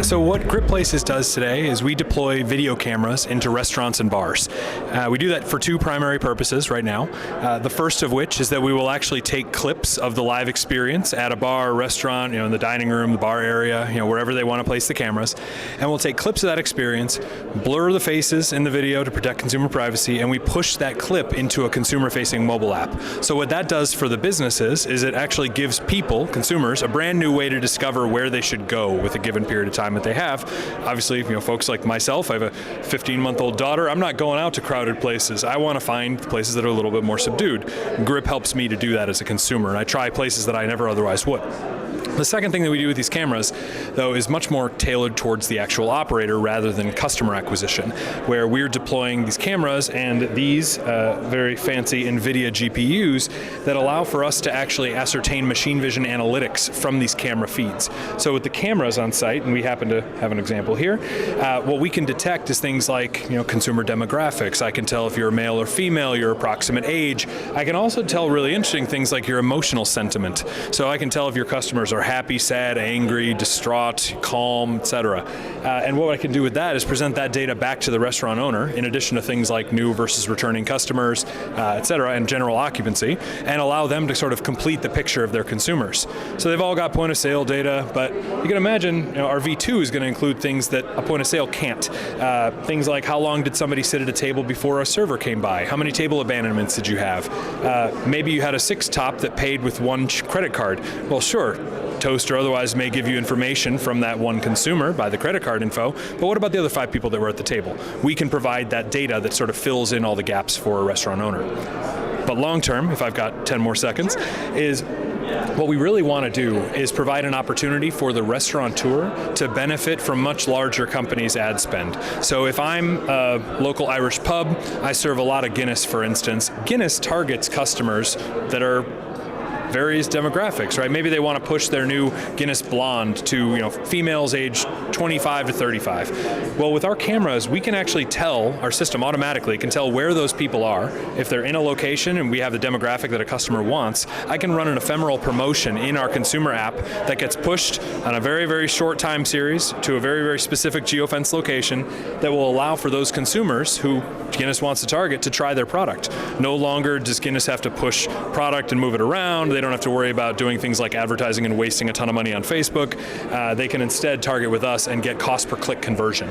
So what Grip Places does today is we deploy video cameras into restaurants and bars. We do that for two primary purposes right now. The first of which is that we will actually take clips of the live experience at a bar, or restaurant, in the dining room, the bar area, wherever they want to place the cameras, and we'll take clips of that experience, blur the faces in the video to protect consumer privacy, and we push that clip into a consumer-facing mobile app. So what that does for the businesses is it actually gives people, consumers, a brand new way to discover where they should go with a given period of time that they have. Obviously, folks like myself, I have a 15-month-old daughter. I'm not going out to crowded places. I want to find places that are a little bit more subdued. Grip helps me to do that as a consumer, and I try places that I never otherwise would. The second thing that we do with these cameras, though, is much more tailored towards the actual operator rather than customer acquisition, where we're deploying these cameras and these very fancy NVIDIA GPUs that allow for us to actually ascertain machine vision analytics from these camera feeds. So with the cameras on site, and we happen to have an example here, what we can detect is things like consumer demographics. I can tell if you're male or female, your approximate age. I can also tell really interesting things like your emotional sentiment. So I can tell if your customers are happy, sad, angry, distraught, calm, etc. And what I can do with that is present that data back to the restaurant owner, in addition to things like new versus returning customers, etc., and general occupancy, and allow them to sort of complete the picture of their consumers. So they've all got point of sale data, but you can imagine our V2 is going to include things that a point of sale can't. Things like how long did somebody sit at a table before a server came by? How many table abandonments did you have? Maybe you had a 6-top that paid with one credit card. Well, sure. Toast or otherwise may give you information from that one consumer by the credit card info, but what about the other 5 people that were at the table? We can provide that data that sort of fills in all the gaps for a restaurant owner. But long term, if I've got 10 more seconds, is what we really want to do is provide an opportunity for the restaurateur to benefit from much larger companies' ad spend. So if I'm a local Irish pub, I serve a lot of Guinness, for instance. Guinness targets customers that are various demographics, right? Maybe they want to push their new Guinness Blonde to females aged 25 to 35. Well, with our cameras, we can actually tell, our system automatically can tell where those people are. If they're in a location and we have the demographic that a customer wants, I can run an ephemeral promotion in our consumer app that gets pushed on a very, very short time series to a very, very specific geofence location that will allow for those consumers who Guinness wants to target to try their product. No longer does Guinness have to push product and move it around. They don't have to worry about doing things like advertising and wasting a ton of money on Facebook. They can instead target with us and get cost per click conversion.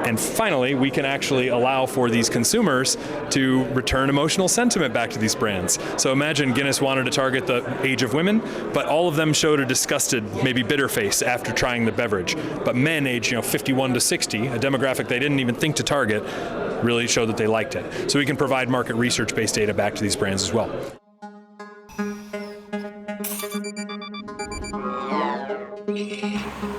And finally, we can actually allow for these consumers to return emotional sentiment back to these brands. So imagine Guinness wanted to target the age of women, but all of them showed a disgusted, maybe bitter face after trying the beverage. But men aged 51 to 60, a demographic they didn't even think to target, really showed that they liked it. So we can provide market research-based data back to these brands as well. Yeah.